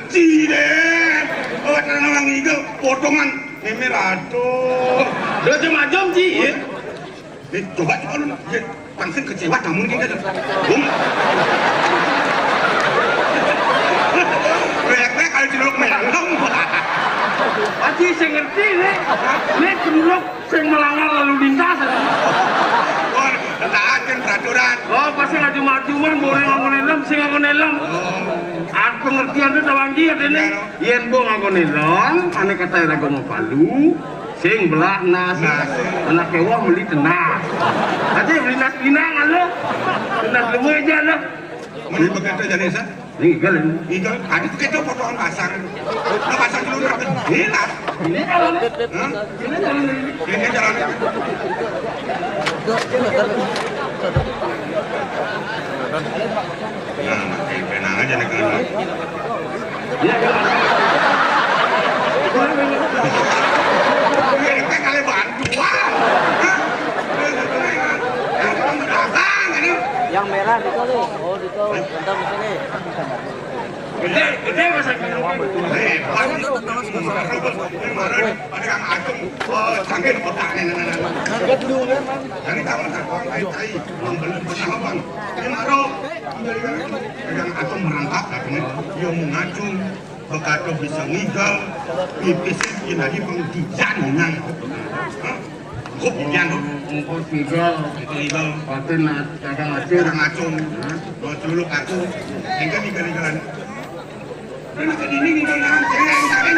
ngaji deh. Orang ngigel potongan memer aduh. Udah macam Ji. Coba lu langsung kecewa kamu ini kan. Rek kalau cilok melanglang. Aji saya ngerti nih. Nih cilok saya melanggar lalu lintas. Taatkan peraturan. Oh pasti ngaju-majuan boleh ngomong sih ngomong aku pengertian itu tawang dia ini. Yen bo ngomong ane kata irago mau palu. Sing belah nasi, anak kewa beli tenas. Aja beli nasi linangan lo, tenas lemu aja lo. Mana begitu jadi sah? Igal, igal. Ada begitu potongan pasar. Lo pasar dulu berapa? Gila. Ini jalan, ini jalan. Ini jalan. Nah, makin penang aja negara. Ya, kali bantuan. Yang merah di situ. Oh, di situ. Bentar di sini. gede masa gitu. Ada yang acung, canggih otaknya. Jadi kamu tai membeli bersama bang. Ini naruh. Yang acung merangkak, katanya dia mau ngacung. Begitu bisa ngigal, pipisnya dia lagi pengdijan nang. Kok pijan tuh? Engkau tiga, paten kadang acir. Kadang acung, mau culuk aku, hingga ngigal-ngigalan. Ini ke dinding ngigal-ngigalan, ceng.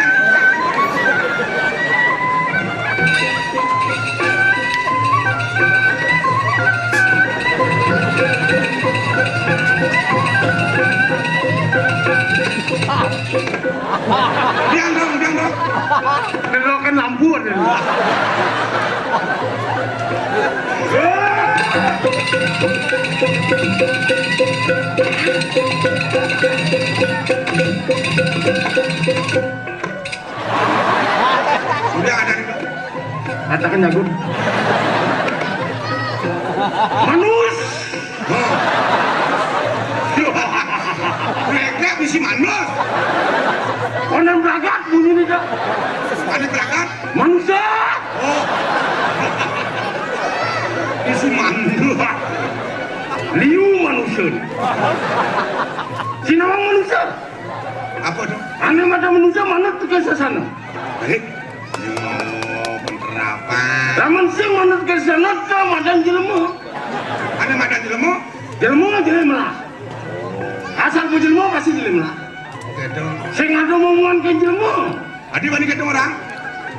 Diam dong. Belokan lampu ada. Udah ada. Katakan jago. Manus. Mereka misi manus. Konon belagat bunyi nih kak. Ada berangkat? Manusia. Oh. Misi manus. Liu manusia. Sinawang manusia. Apa tuh? Ane mata manusia mana tugas sana? Baik. Oh, bener apa? Taman sing mana tugas sana tuh madan jelemu. Ada madan jelemu? Jelemu nggak jelemu lah. Asal bu jelemu pasti jelemu lah. Gitu. Sing ada omongan ke jelemu. Adi wani ketemu orang?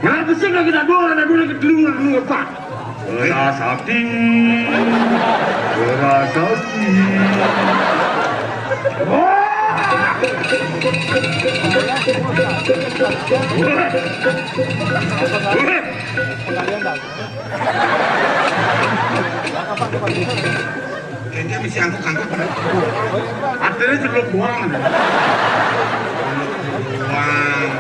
Nah, pasti lagi ada dua lagi telung empat. Berasati. Kayaknya misi angkuk-angkuk. Artinya celuk buang. Wah.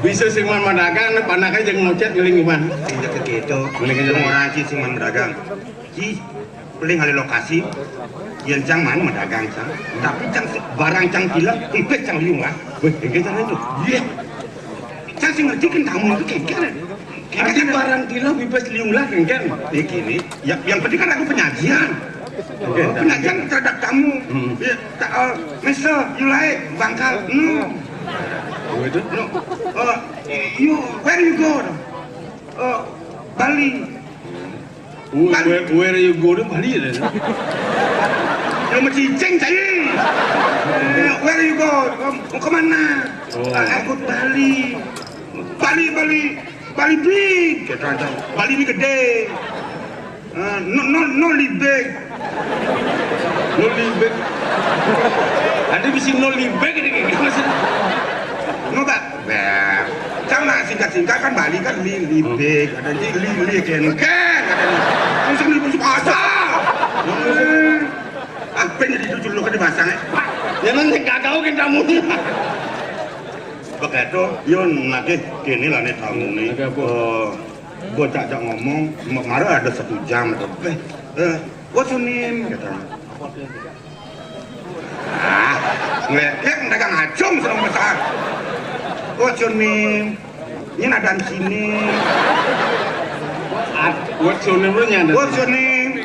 Bisa sing man madagang panaknya jeung ngocet geuling iman. Tidak begitu. Mending itu orang ci sing mendagang. Ci paling hari lokasi yang cang mana mendagang cang. Tapi cang barang cang bilang empet cang liung lah. Weh, kayak gitu itu. Iya. Cang sing ngerti kan kamu itu kayak gitu. Nanti barang kilo bebas liung lah kan. Begini, yang penting kan aku penyajian. Penyajian terhadap kamu. Mister, you like Bangkal? No. Itu? No. Where you go? Bali. Where you go to Bali ya? Lu mesti ceng cai. Where you go? Mau kemana? Aku Bali. Bali big. Bali ini gede. No libek. No libek. Ada bisa no libek ini kayak gimana sih? No Pak. Jangan singkat-singkat kan Bali kan libek. Ada li ken-ken. Langsung dibusuk asal. Apa yang jadi cucu lu kan dibasang ya? Jangan kagau kan kamu. Begitu, yun lagi gini lah nih tamu nih. Gue cak ngomong, kemarin ada 1 jam lebih. What's your name? Katanya. Ngeliat, dagang ngacung serang besar. Oh cunin, ini ada sini. Buat cunin lu nyanda. Oh cunin.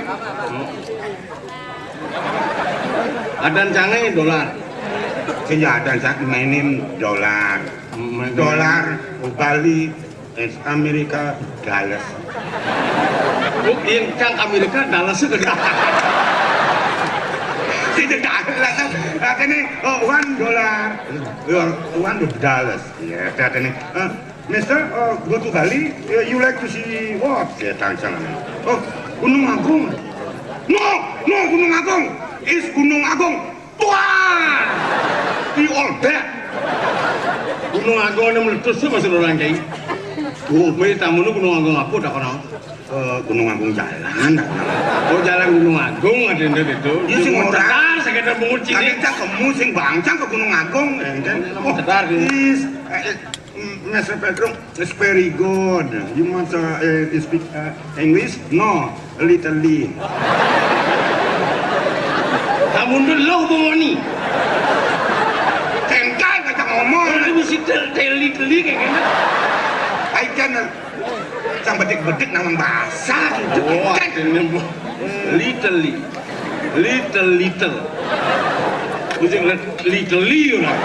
Ada canggih dolar. Saya ada saat mainin dolar. Dolar, Bali, Amerika, Dallas. Mungkin kan Amerika Dallas itu gede. Tidak Dallas. Katanya, $1, $1. Ya, katanya. Mister, go to Bali. You like to see what? Ya, tanya. Oh, Gunung Agung. No, Gunung Agung. Is Gunung Agung. Tuan. Di all back. Gunung Agung ini meletus tuh masih orang kayak. Ini tamu nu Gunung Agung apa dah kono? Gunung Agung jalan. Oh jalan Gunung Agung ada itu. Iya sih orang. Sekedar mengucing. Kita ke musim bangcang ke Gunung Agung. Oh sedar is Mr. Pedro is very good. You must speak English? No, a little bit. Kamu dulu bongoni. Tengkai kata ngomong. Kalau mesti teli kayak gitu. Aikan sang bedik-bedik namun bahasa gitu. Oh, little. Mesti little lah.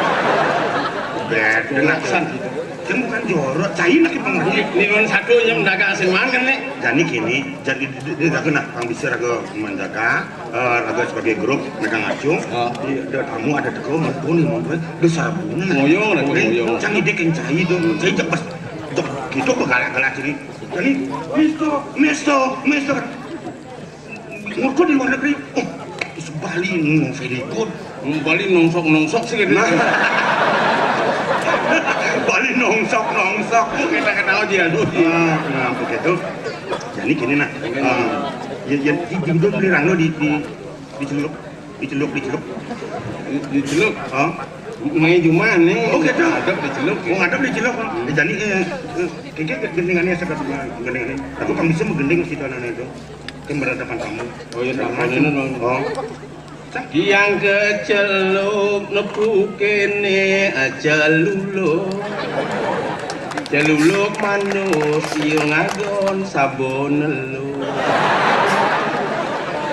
Beda Aksan gitu. Kan bukan jorok, cair lagi pengerti. Ini satu yang menjaga asin kan nih. Jadi gini, jadi dia kena kang bisa raga menjaga, raga sebagai grup mereka ngacung. Dia tamu ada teko merpuni mau besar bunga. Moyong lah, moyong. Canggih dek yang cair dong, cair cepat. Gitu kegalak-galak jadi. Jadi, Mister. Ngurko di luar negeri. Oh, Bali very good. Bali nongsok sih gitu. Bali nongsok. Kita kenal dia dulu. Begitu. Jadi gini nak, yang hidup di rangno dicelup. Dicelup. Main cuma nih. Oh gitu. Adab dicelup. Oh adab dicelup. Jadi kayak gendingannya seperti gendingannya. Aku kamu bisa menggending situ anak itu. Kan berhadapan kamu. Oh iya tak ini dong. Oh. Yang kecelup nepu kene aja celuluk manus yung agon sabon lu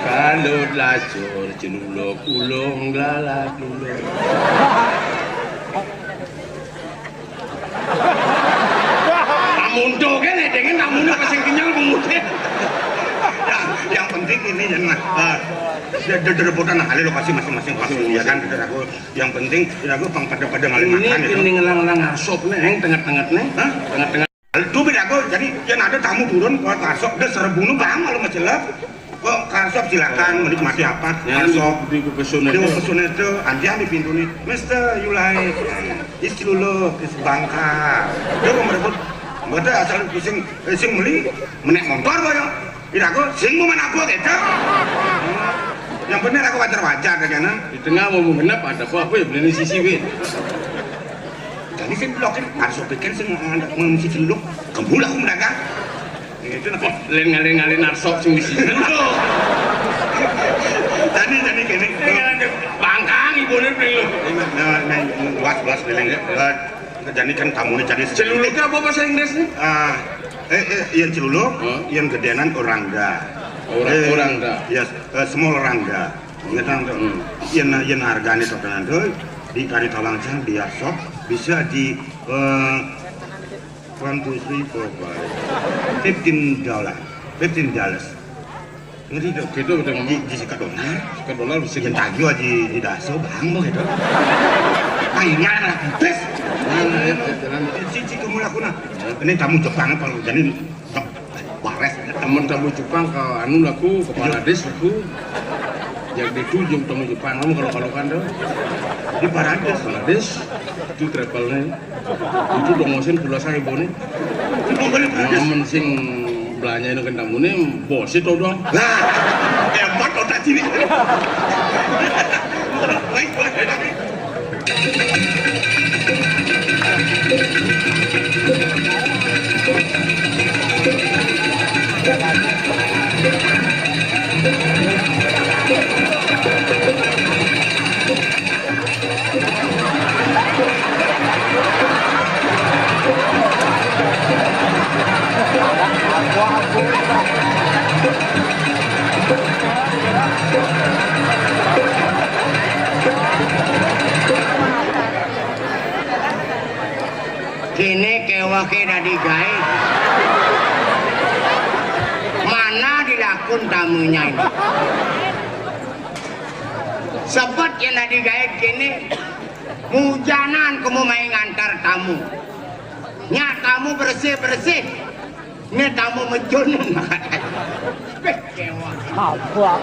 kalut lacur celuluk ulong lalatulo tamundo kan dengan tamundo pasang kenyal pemuda. Yang penting ini jangan dederebutan ahli lokasi masing-masing ya kan aku yang penting aku pang pada ngalih makan itu ini ngelang-ngelang asop nih tengah-tengah nih tengah-tengah itu beda aku jadi yang ada tamu turun ke kasop dia serebunu bang kalau ngecelap kok kasop silakan menikmati apa kasop di pesona itu anjing di pintu nih Mister Yulai istilulu Bangka dia mau merebut berarti asal sing meli menek motor kok ya aku sing mau mana aku gitu. Yang benar aku wajar-wajar kan. Di tengah mau genap ada apa ya beli sisi win. Jadi sing blok kan harus pikir sing mengisi celuk kembul aku mendagang. Itu nak ngalin narsop sing sisi. Jadi gini. Bangkang ibune beli lu. Luas bileng. Jadi kan tamunya jadi celuluknya apa bahasa Inggris nih? Yang celuluk, yang gedeanan orangga. Orangga. Yes, small orangga. Ngetang tuh. Yang harganya totalan tuh di kari talangsang dia sok bisa di $1, 2, 3, 4, 5, $15. Ngerti tuh? Gitu betul ngomong. Di sekat dolar. Sekat dolar bisa Yang tagih di daso bang gitu. Kayaknya lah bes. Cici kamu lakukan. Ini tamu Jepang kalau jadi wares. Temen tamu Jepang ke anu laku kepala des laku. Yang ditujung tamu Jepang kamu kalau kan tuh. Di Parades. Parades itu travelnya. Itu promosin pula saya nih. Temen sing belanja itu kan tamu nih bos itu dong. Lah, hebat otak sini. Baik. Kini kewake dadi gawe. Mana dilakun tamunya ini? Sebut yang dadi gawe kini hujanan kamu main ngantar tamu. Nya tamu bersih-bersih. Ini tamu menjunin. Apa?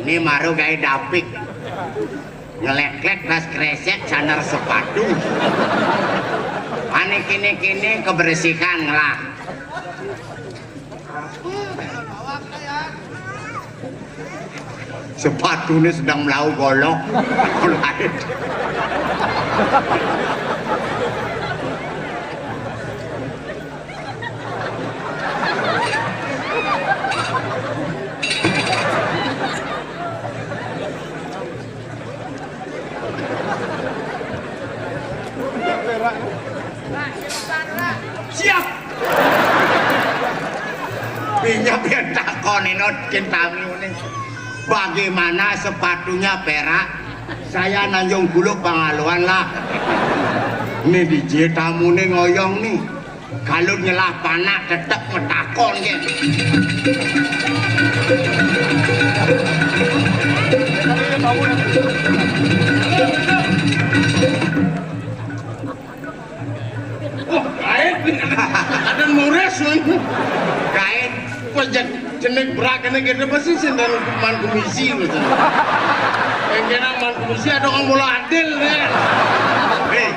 Ini maru gawe dapik. Ngelek-lek tas kresek sanar sepatu. Ane kini kebersihan lah. Sepatu ini sedang melau golok. Siap. Pinjam yang takon ini tamu nih. Bagaimana sepatunya perak? Saya Nanjung Guluk Pangaluan lah. Ini DJ tamu nih ngoyong nih. Kalau nyelah panak tetap metakon ya. Oh, kain. Ada mures nih. Kain. Pajak jenek berak kena kita pasti sendan man komisi loh. Yang kena man komisi ada orang bola adil ya. Hei,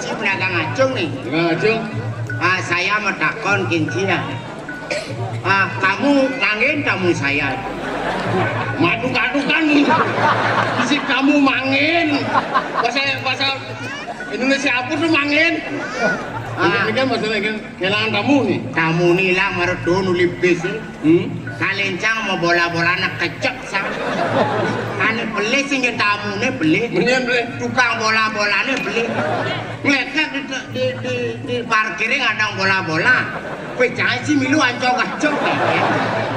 si pedagang acung nih. Acung. Saya mau takon kincinya. Kamu ngangin tamu saya. Maduk-adukan nih. Si kamu mangin. Bahasa Indonesia apa tuh mangin? Ini kan masalah kehilangan tamu nih. Tamu nih lah meredu nulip bis. Kalencang mau bola-bola nak kecek sama. Ane beli sih tamu nih beli. Beli. Tukang bola-bola nih beli. Ngeliatnya di parkirnya ngadang bola-bola. Jangan sih milu ancok-ancok ya.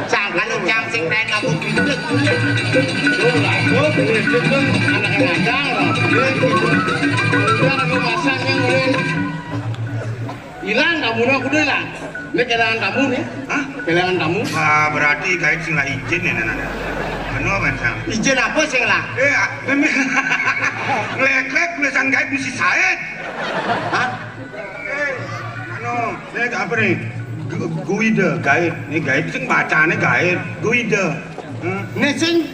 Jangan lu jam sing lain kamu gede. Tuh lah, tuh gede kan anak ngadang lah. Jangan lu masak yang boleh. Hilang tamu aku udah hilang. Ini kehilangan tamu nih. Hah? Kehilangan tamu? Berarti kait sing lah izin ya nana. Kenapa macam? Izin apa sing lah? Ngelek-lek tulisan kait mesti Said. Hah? Ini apa nih? Guide, guide. Ini guide sing bacanya guide. Guide. Ini sing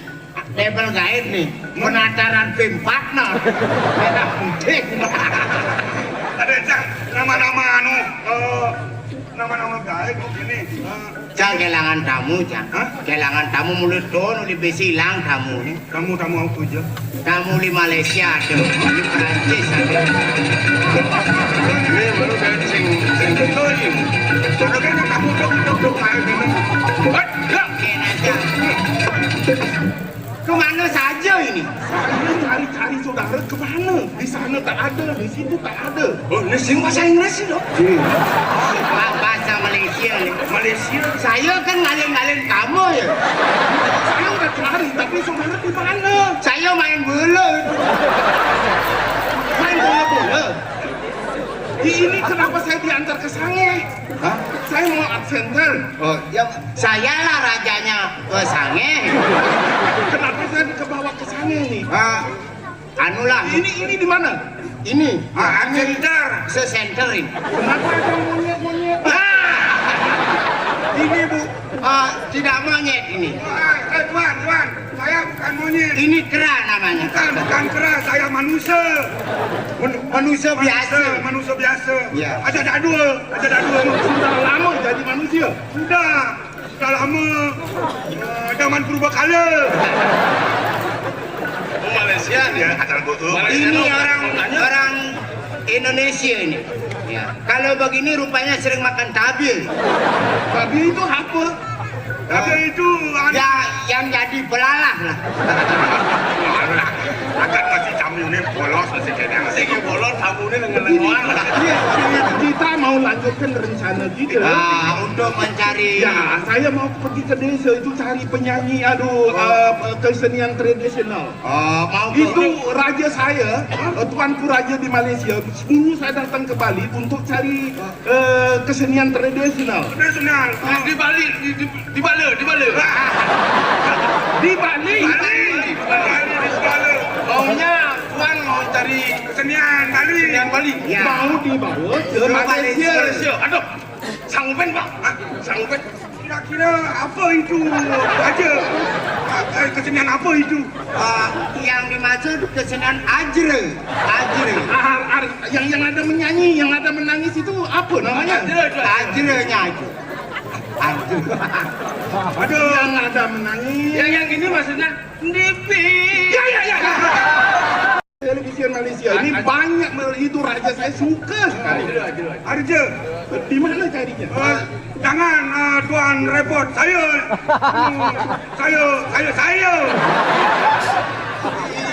label guide nih. Penataran P4 nah. Merah putih. Ada cang nama-nama nama-nama guide begini. Cang kehilangan tamu cang. Kehilangan tamu mulut doang di besi hilang tamu nih. Tamu apa aja? Tamu di Malaysia ada, di Perancis ada. Ini baru guide sing ditoim. Soalnya kan kamu dok main ini. Mungkin aja. Kemana saja ini? Cari saudara kemana? Di sana tak ada, di situ tak ada. Oh, ini sing bahasa Inggris sih dok. Bahasa Malaysia nih. Malaysia. Saya kan ngalin-ngalin kamu ya. Saya udah cari, tapi saudara di mana? Saya main bola. Main bola. Ini kenapa saya diantar ke Sange? Hah? Saya mau absenter. Oh, ya saya lah rajanya ke Sange. Kenapa saya kebawa ke Sange nih? Anu lah. Ini di mana? Ini. Absenter. Sesenter ini. Kenapa ada monyet-monyet? Ini bu. Tidak monyet ini. Tuan, saya bukan monyet. Ini kera namanya. Bukan kera, saya manusia. Manusia biasa. Manusia biasa. Ya. Ada dadul. Sudah lama jadi manusia. Sudah lama. Zaman purbakala. Malaysia ya. Ini orang Indonesia ini. Ya. Kalau begini rupanya sering makan tabil. Tabil itu apa? Tabil itu ya yang jadi belalah lah. agak masih camilnya polos. masih kayak masih kayak bolon tamunya dengan lengoan. Kita mau lanjutkan rencana kita. Untuk mencari Ya, saya mau pergi ke desa itu cari penyanyi, kesenian tradisional. mau Itu raja saya, tuanku raja di Malaysia. Dulu saya datang ke Bali untuk cari kesenian tradisional. Tradisional di Bali, di Bali. Di Bali. Maunya tuan mau cari kesenian Bali. Ya. Mau dibawa ke Malaysia. Malaysia. Aduh, sanggupen pak? Sanggupen. Kira-kira apa itu aja? Kesenian apa itu? yang dimaksud kesenian ajre. Yang ada menyanyi, yang ada menangis itu apa namanya? Ajrenya itu. Aduh, yang ada menangis. Yang ini maksudnya Nipi. Ya. Televisi Malaysia ini banyak, itu raja saya suka sekali. Arja, Di mana carinya? jangan tuan repot. Saya.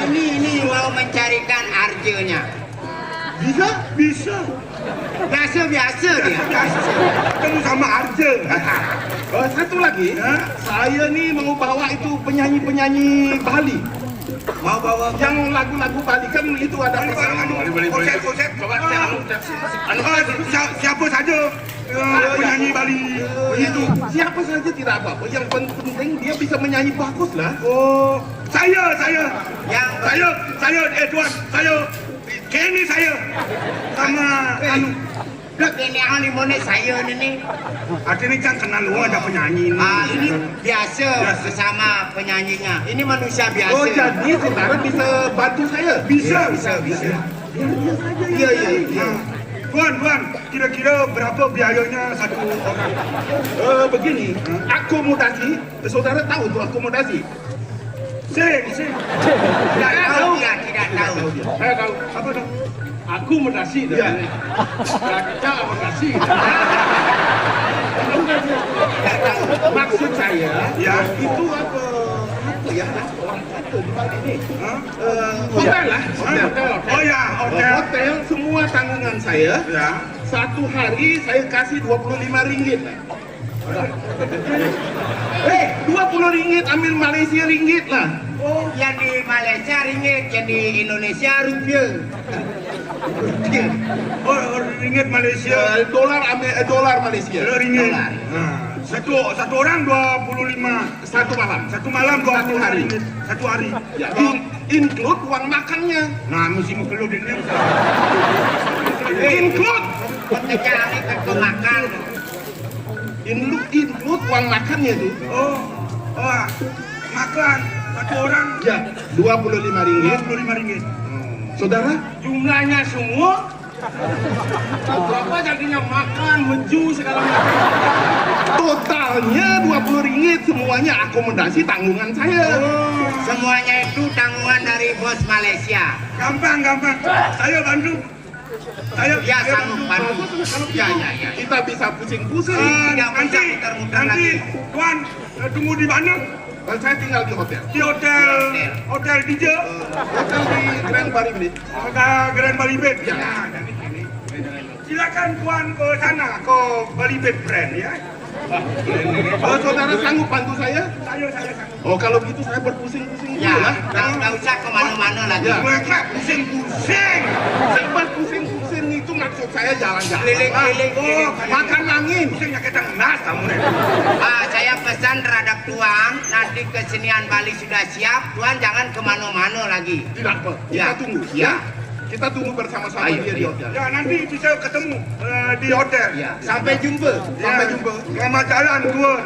Ini mau mencarikan arjenya. Bisa. Biasa dia. Ketemu sama Arja. Satu lagi, saya nih mau bawa itu penyanyi-penyanyi Bali. Mau bawa Yang lagu-lagu Bali kan itu ada Konsep. Siapa saja penyanyi Bali itu. Siapa saja tidak apa-apa. Yang penting dia bisa menyanyi bagus lah. Oh, saya. yang Tuan, Kenny saya sama ini yang limonnya saya ini. artinya kan kenal lu ada penyanyi ini. Ini biasa bersama penyanyinya. Ini manusia biasa. Oh, jadi saudara bisa bantu saya? Bisa. Iya. Tuan, kira-kira berapa biayanya satu orang? Begini, akomodasi, saudara tahu tuh akomodasi? Sing. Tidak tahu ya, tidak tahu. Saya tahu. Apa dong? Akomodasi. Ya. Kita akomodasi. Tidak tahu. Maksud saya, Ya. itu apa ya? Orang kata di Bali ini. Hah? Hotel lah. Oh ya, hotel. Hotel semua tanggungan saya. Ya. Satu hari saya kasih 25 ringgit. 20 ringgit ambil Malaysia ringgit lah. Oh, yang di Malaysia ringgit, yang di Indonesia rupiah. Oh, ringgit Malaysia. Dolar dolar Malaysia. Ringgit. Dolar. Nah, satu orang 25. Satu malam. Satu malam 20 hari. ringgit. Satu hari. Ya, include uang makannya. Nah, mesti mau keluar ini. Include. Hotelnya ini kan makan. Include uang makannya itu. Oh, makan satu orang Ya, 25 ringgit. 25 ringgit. Saudara? Jumlahnya semua berapa jadinya makan, meju segala macam. Totalnya 20 ringgit, semuanya akomodasi tanggungan saya. Semuanya itu tanggungan dari bos Malaysia. Gampang. Saya bantu. Dia sanggup bantu. Ya. Kita bisa pusing-pusing. Tidak usah Nanti, muter-muter lagi. Tuan, tunggu di mana? Saya tinggal di hotel. Di hotel DJ. Hotel di Grand Bali Beach. Grand Bali Beach. Ya. Silakan Tuan ke sana, ke Bali Beach Brand ya. Kalau saudara sanggup bantu saya? Saya. Oh, kalau gitu saya berpusing-pusing dulu Ya, lah. nggak usah kemana-mana lagi. Ya. Mereka pusing-pusing. Saya berpusing-pusing itu maksud saya jalan-jalan. Keliling-keliling. Oh, makan angin. Pusingnya kita ngas kamu nih. Saya pesan terhadap Tuan, nanti kesenian Bali sudah siap, Tuan jangan kemana-mana lagi. Tidak apa. Kita Ya. tunggu. Ya. Kita tunggu bersama-sama Ayo, dia di ayo. hotel. Ya nanti bisa ketemu di hotel. Ya. Sampai jumpa. Sampai jumpa. Selamat jalan Tuan.